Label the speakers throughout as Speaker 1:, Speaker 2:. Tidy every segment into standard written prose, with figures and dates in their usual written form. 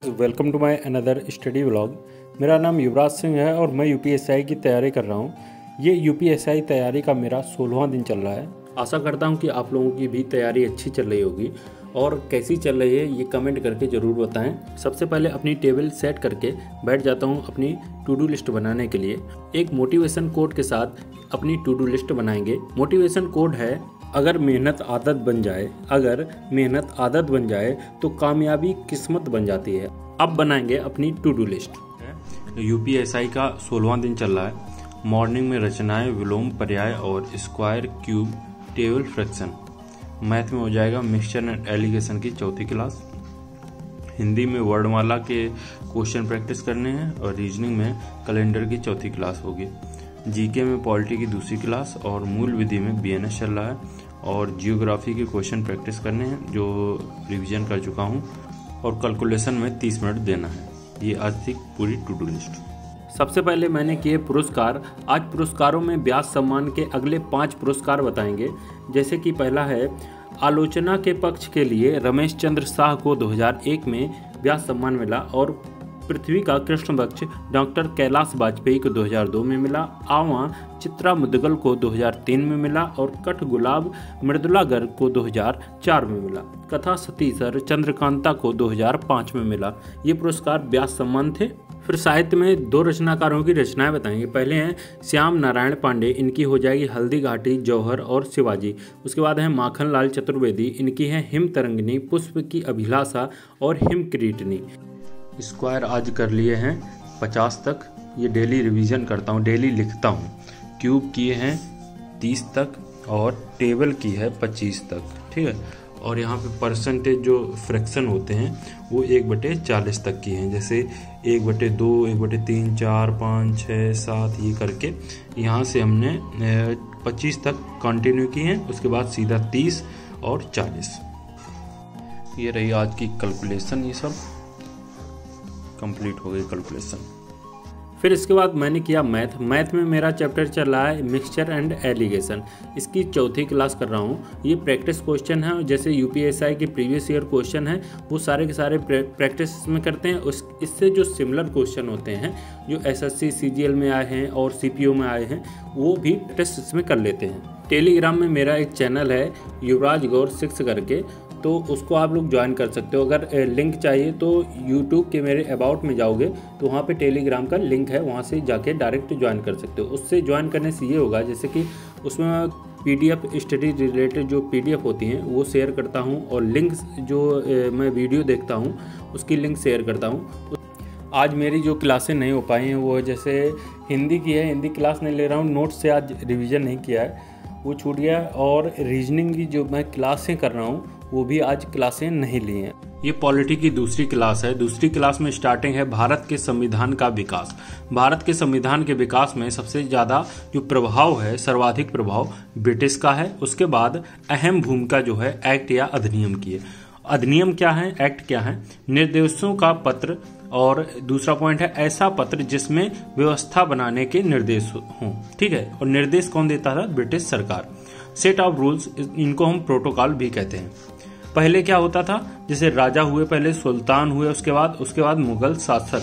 Speaker 1: Welcome to my another study vlog. मेरा नाम युवराज सिंह है और मैं यूपीएससी की तैयारी कर रहा हूँ। ये यूपीएससी तैयारी का मेरा 16वां दिन चल रहा है। आशा करता हूँ कि आप लोगों की भी तैयारी अच्छी चल रही होगी और कैसी चल रही है ये कमेंट करके ज़रूर बताएं। सबसे पहले अपनी टेबल सेट करके बैठ जाता हूँ अपनी टू डू लिस्ट बनाने के लिए। एक मोटिवेशन कोड के साथ अपनी टू डू लिस्ट बनाएंगे। मोटिवेशन कोड है, अगर मेहनत आदत बन जाए तो कामयाबी किस्मत बन जाती है। अब बनाएंगे अपनी टू डू लिस्ट। यूपीएससी का 16वां दिन चल रहा है। मॉर्निंग में रचनाएं, विलोम, पर्याय और square, cube, table, fraction. Math में हो जाएगा मिक्सचर एंड एलिगेशन की 4थी क्लास। हिंदी में वर्णमाला के क्वेश्चन प्रैक्टिस करने हैं और रीजनिंग में कैलेंडर की 4थी क्लास होगी। जीके में पॉलिटी की 2री क्लास और मूल विधि में बीएनएस चल रहा है और जियोग्राफी के क्वेश्चन प्रैक्टिस करने हैं जो रिवीजन कर चुका हूं और कैलकुलेशन में 30 मिनट देना है। ये आज थी पूरी टू डू लिस्ट। सबसे पहले मैंने किए पुरस्कार। आज पुरस्कारों में व्यास सम्मान के अगले 5 पुरस्कार बताएंगे। जैसे कि पहला है आलोचना के पक्ष के लिए रमेश चंद्र शाह को 2001 में व्यास सम्मान मिला और पृथ्वी का कृष्ण बख्श डॉक्टर कैलाश वाजपेयी को 2002 में मिला। आवा चित्रा मुदगल को 2003 में मिला और कठ गुलाब मृदुला गर्ग को 2004 में मिला। कथा सतीसर चंद्रकांता को 2005 में मिला। ये पुरस्कार व्यास सम्मान थे। फिर साहित्य में 2 रचनाकारों की रचनाएं बताएंगे। पहले हैं श्याम नारायण पांडे, इनकी हो जाएगी हल्दी घाटी, जौहर और शिवाजी। उसके बाद है माखन लाल चतुर्वेदी, इनकी है हिम तरंगिनी, पुष्प की अभिलाषा और हिम किरीटनी। स्क्वायर आज कर लिए हैं 50 तक। ये डेली रिवीजन करता हूँ, डेली लिखता हूँ। क्यूब किए हैं 30 तक और टेबल की है 25 तक, ठीक है। और यहाँ पे परसेंटेज जो फ्रैक्शन होते हैं वो 1/40 तक की हैं। जैसे 1/2, 1/3, 4, 5, 6, 7 ये करके यहाँ से हमने 25 तक कंटिन्यू की हैं। उसके बाद सीधा 30 और 40। ये रही आज की कैलकुलेशन। ये सब कंप्लीट हो गई कैलकुलेशन। फिर इसके बाद मैंने किया मैथ में मेरा चैप्टर चल रहा है मिक्सचर एंड एलिगेशन। इसकी 4थी क्लास कर रहा हूँ। ये प्रैक्टिस क्वेश्चन है, जैसे यूपीएससी के प्रीवियस ईयर क्वेश्चन है वो सारे के सारे प्रैक्टिस में करते हैं। इससे जो सिमिलर क्वेश्चन होते हैं जो एसएससी सीजीएल में आए हैं और सीपीओ में आए हैं वो भी टेस्ट इसमें कर लेते हैं। टेलीग्राम में मेरा एक चैनल है युवराज गौर 6 करके, तो उसको आप लोग ज्वाइन कर सकते हो। अगर लिंक चाहिए तो यूट्यूब के मेरे अबाउट में जाओगे तो वहाँ पे टेलीग्राम का लिंक है, वहाँ से जाके डायरेक्ट ज्वाइन कर सकते हो। उससे ज्वाइन करने से ये होगा जैसे कि उसमें पीडीएफ स्टडी रिलेटेड जो पीडीएफ होती हैं वो शेयर करता हूँ और लिंक जो मैं वीडियो देखता हूँ उसकी लिंक शेयर करता हूँ। आज मेरी जो क्लासें नहीं हो पाई हैं वो जैसे हिंदी की है, हिंदी क्लास नहीं ले रहा हूँ, नोट्स से आज रिवीजन नहीं किया है, वो छूट गया। और रीजनिंग की जो मैं क्लासें कर रहा हूँ वो भी आज क्लासें नहीं ली हैं। ये पॉलिटी की 2री क्लास है। 2री क्लास में स्टार्टिंग है भारत के संविधान का विकास। भारत के संविधान के विकास में सबसे ज़्यादा जो प्रभाव है, सर्वाधिक प्रभाव ब्रिटिश का है। उसके बाद अहम भूमिका जो है एक्ट या अधिनियम की है। अधिनियम क्या है, एक्ट क्या है? निर्देशों का पत्र। और दूसरा पॉइंट है ऐसा पत्र जिसमें व्यवस्था बनाने के निर्देश हों, ठीक है। और निर्देश कौन देता था? ब्रिटिश सरकार। सेट ऑफ रूल्स, इनको हम प्रोटोकॉल भी कहते हैं। पहले क्या होता था, जैसे राजा हुए, पहले सुल्तान हुए, उसके बाद मुगल शासक,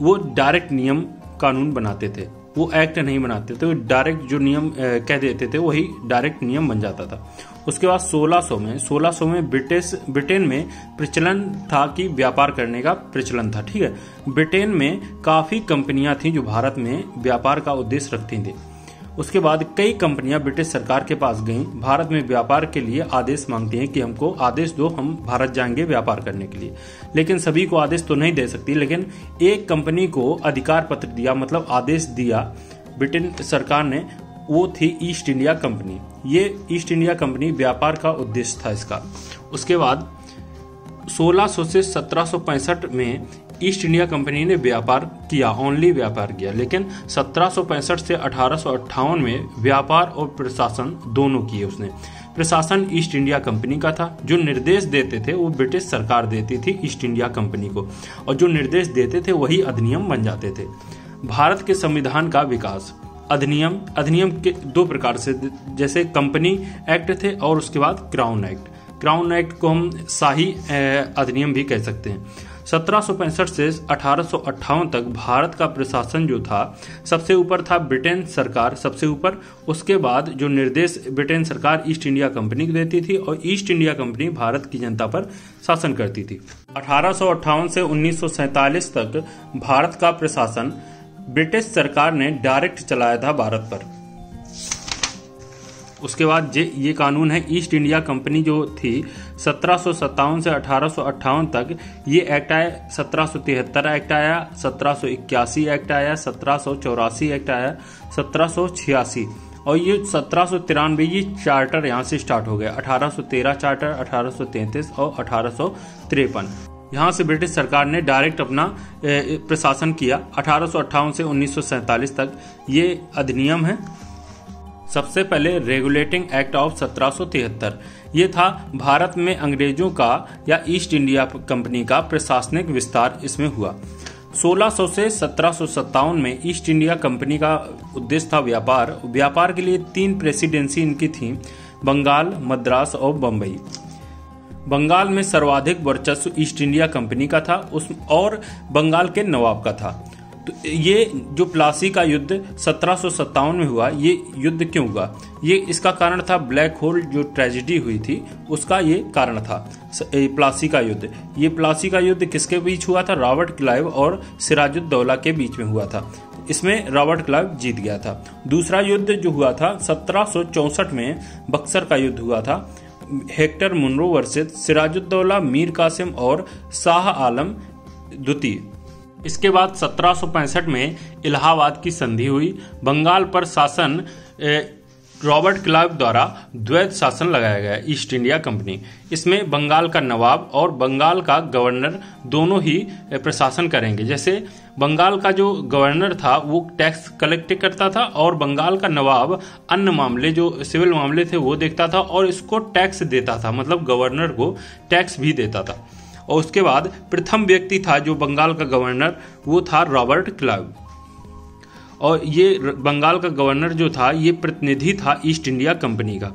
Speaker 1: वो डायरेक्ट नियम कानून बनाते थे, वो एक्ट नहीं बनाते थे, वो डायरेक्ट जो नियम कह देते थे वही डायरेक्ट नियम बन जाता था। उसके बाद 1600 में ब्रिटेन में प्रचलन था कि व्यापार करने का प्रचलन था, ठीक है। ब्रिटेन में काफी कंपनियां थी जो भारत में व्यापार का उद्देश्य रखती थी। उसके बाद कई कंपनियां ब्रिटिश सरकार के पास गईं, भारत में व्यापार के लिए आदेश मांगती हैं कि हमको आदेश दो, हम भारत जाएंगे व्यापार करने के लिए। लेकिन सभी को आदेश तो नहीं दे सकती, लेकिन एक कंपनी को अधिकार पत्र दिया, मतलब आदेश दिया ब्रिटेन सरकार ने, वो थी ईस्ट इंडिया कंपनी। ये ईस्ट इंडिया कंपनी व्यापार का उद्देश्य था इसका। उसके बाद 1600 से 1765 में ईस्ट इंडिया कंपनी ने व्यापार किया, ओनली व्यापार किया। लेकिन 1765 से 1858 में व्यापार और प्रशासन दोनों किए उसने। प्रशासन ईस्ट इंडिया कंपनी का था, जो निर्देश देते थे वो ब्रिटिश सरकार देती थी ईस्ट इंडिया कंपनी को, और जो निर्देश देते थे वही अधिनियम बन जाते थे। भारत के संविधान का विकास। अधिनियम के 2 प्रकार से, जैसे कंपनी एक्ट थे और उसके बाद क्राउन एक्ट। क्राउन एक्ट को हम शाही अधिनियम भी कह सकते हैं। 1765 से 1858 तक भारत का प्रशासन जो था, सबसे ऊपर था ब्रिटेन सरकार सबसे ऊपर। उसके बाद जो निर्देश ब्रिटेन सरकार ईस्ट इंडिया कंपनी को देती थी और ईस्ट इंडिया कंपनी भारत की जनता पर शासन करती थी। 1858 से 1947 तक भारत का प्रशासन ब्रिटिश सरकार ने डायरेक्ट चलाया था भारत पर। उसके बाद ये कानून है ईस्ट इंडिया कंपनी जो थी 1757 से 1858 तक, ये एक्ट आया। 1773 एक्ट आया, 1781 एक्ट आया, 1784 एक्ट आया, 1786 और ये 1793 ये चार्टर यहाँ से स्टार्ट हो गया। 1813 चार्टर, 1833 और 1853 यहाँ से ब्रिटिश सरकार ने डायरेक्ट अपना प्रशासन किया। 1858 से 1947 तक ये अधिनियम है। सबसे पहले रेगुलेटिंग एक्ट ऑफ 1773 ये था भारत में अंग्रेजों का या ईस्ट इंडिया कंपनी का प्रशासनिक विस्तार इसमें हुआ। 1600 से 1757 में ईस्ट इंडिया कंपनी का उद्देश्य था व्यापार के लिए 3 प्रेसिडेंसी इनकी थी, बंगाल, मद्रास और बम्बई। बंगाल में सर्वाधिक वर्चस्व ईस्ट इंडिया कंपनी का था और बंगाल के नवाब का था। तो ये जो प्लासी का युद्ध 1757 में हुआ, ये युद्ध क्यों हुआ? ये इसका कारण था ब्लैक होल जो ट्रेजेडी हुई थी, उसका ये कारण था प्लासी का युद्ध। ये प्लासी का युद्ध किसके बीच हुआ था? रॉबर्ट क्लाइव और सिराजुद्दौला के बीच में हुआ था। इसमें रॉबर्ट क्लाइव जीत गया था। दूसरा युद्ध जो हुआ था 1764 में बक्सर का युद्ध हुआ था, Hector Munro versus Sirajuddaulah, Mir Qasim और शाह आलम द्वितीय। इसके बाद 1765 में इलाहाबाद की संधि हुई। बंगाल पर शासन रॉबर्ट क्लाइव द्वारा द्वैध शासन लगाया गया ईस्ट इंडिया कंपनी। इसमें बंगाल का नवाब और बंगाल का गवर्नर दोनों ही प्रशासन करेंगे। जैसे बंगाल का जो गवर्नर था वो टैक्स कलेक्ट करता था और बंगाल का नवाब अन्य मामले जो सिविल मामले थे वो देखता था और इसको टैक्स देता था, मतलब गवर्नर को टैक्स भी देता था। और उसके बाद प्रथम व्यक्ति था जो बंगाल का गवर्नर, वो था रॉबर्ट क्लाइव। और ये बंगाल का गवर्नर जो था ये प्रतिनिधि था ईस्ट इंडिया कंपनी का।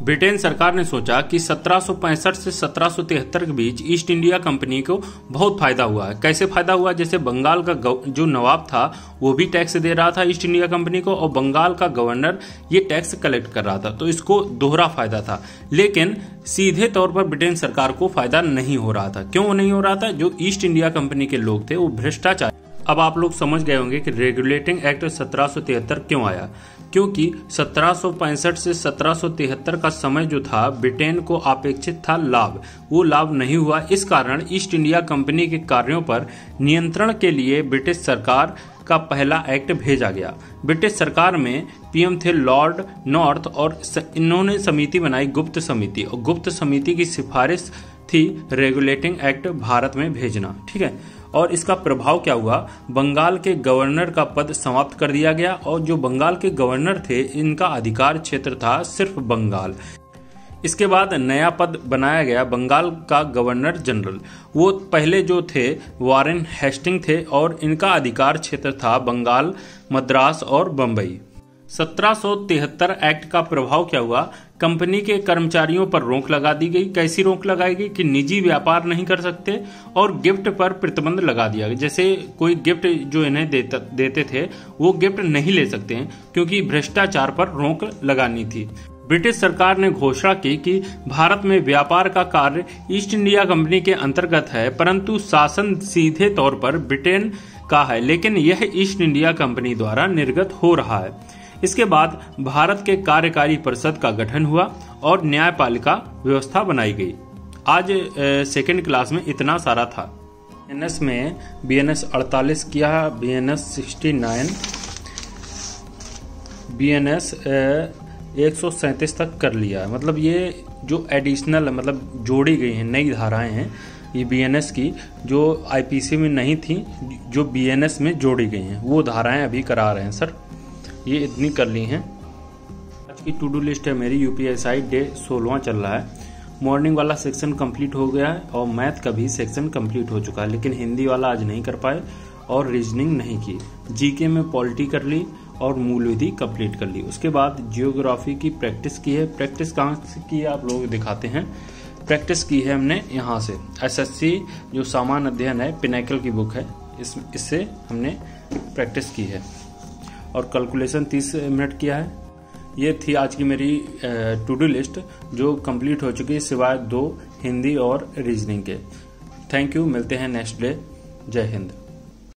Speaker 1: ब्रिटेन सरकार ने सोचा कि 1765 से 1773 के बीच ईस्ट इंडिया कंपनी को बहुत फायदा हुआ है। कैसे फायदा हुआ? जैसे बंगाल का जो नवाब था वो भी टैक्स दे रहा था ईस्ट इंडिया कंपनी को और बंगाल का गवर्नर ये टैक्स कलेक्ट कर रहा था, तो इसको दोहरा फायदा था। लेकिन सीधे तौर पर ब्रिटेन सरकार को फायदा नहीं हो रहा था। क्यों नहीं हो रहा था? जो ईस्ट इंडिया कंपनी के लोग थे वो भ्रष्टाचार। अब आप लोग समझ गए होंगे कि रेगुलेटिंग एक्ट 1773 क्यों आया। क्योंकि 1765 से 1773 का समय जो था ब्रिटेन को अपेक्षित था लाभ, वो लाभ नहीं हुआ। इस कारण ईस्ट इंडिया कंपनी के कार्यों पर नियंत्रण के लिए ब्रिटिश सरकार का पहला एक्ट भेजा गया। ब्रिटिश सरकार में पीएम थे लॉर्ड नॉर्थ और इन्होंने समिति बनाई गुप्त समिति, और गुप्त समिति की सिफारिश थी रेगुलेटिंग एक्ट भारत में भेजना। ठीक है, और इसका प्रभाव क्या हुआ? बंगाल के गवर्नर का पद समाप्त कर दिया गया और जो बंगाल के गवर्नर थे इनका अधिकार क्षेत्र था सिर्फ बंगाल। इसके बाद नया पद बनाया गया बंगाल का गवर्नर जनरल। वो पहले जो थे वारेन हेस्टिंग थे और इनका अधिकार क्षेत्र था बंगाल, मद्रास और बम्बई। 1773 एक्ट का प्रभाव क्या हुआ? कंपनी के कर्मचारियों पर रोक लगा दी गई। कैसी रोक लगाई गई? कि निजी व्यापार नहीं कर सकते और गिफ्ट पर प्रतिबंध लगा दिया गया। जैसे कोई गिफ्ट जो इन्हें देते थे वो गिफ्ट नहीं ले सकते हैं क्योंकि भ्रष्टाचार पर रोक लगानी थी। ब्रिटिश सरकार ने घोषणा की कि भारत में व्यापार का कार्य ईस्ट इंडिया कंपनी के अंतर्गत है, परंतु शासन सीधे तौर पर ब्रिटेन का है, लेकिन यह ईस्ट इंडिया कंपनी द्वारा निर्गत हो रहा है। इसके बाद भारत के कार्यकारी परिषद का गठन हुआ और न्यायपालिका व्यवस्था बनाई गई। आज सेकेंड क्लास में इतना सारा था। बीएनएस में बीएनएस 48 किया, बीएनएस 69, बीएनएस 137 तक कर लिया। मतलब ये जो एडिशनल मतलब जोड़ी गई हैं नई धाराएं हैं ये बीएनएस की, जो आईपीसी में नहीं थी, जो बीएनएस में जोड़ी गई हैं वो धाराएं अभी करा रहे हैं सर। ये इतनी कर ली हैं। आज की टू डू लिस्ट है मेरी। यूपीएसआई डे 16वां चल रहा है। मॉर्निंग वाला सेक्शन कंप्लीट हो गया है और मैथ का भी सेक्शन कंप्लीट हो चुका है, लेकिन हिंदी वाला आज नहीं कर पाए और रीजनिंग नहीं की। जीके में पॉलिटी कर ली और मूल विधि कंप्लीट कर ली। उसके बाद जियोग्राफी की प्रैक्टिस की है। प्रैक्टिस कहाँ से की है आप लोग दिखाते हैं। प्रैक्टिस की है हमने यहाँ से। एसएससी जो सामान्य अध्ययन है, पिनैकल की बुक है, इससे हमने प्रैक्टिस की है। और कैलकुलेशन 30 मिनट किया है। ये थी आज की मेरी टू डू लिस्ट जो कंप्लीट हो चुकी है, सिवाय 2 हिंदी और रीजनिंग के। थैंक यू, मिलते हैं नेक्स्ट डे। जय हिंद।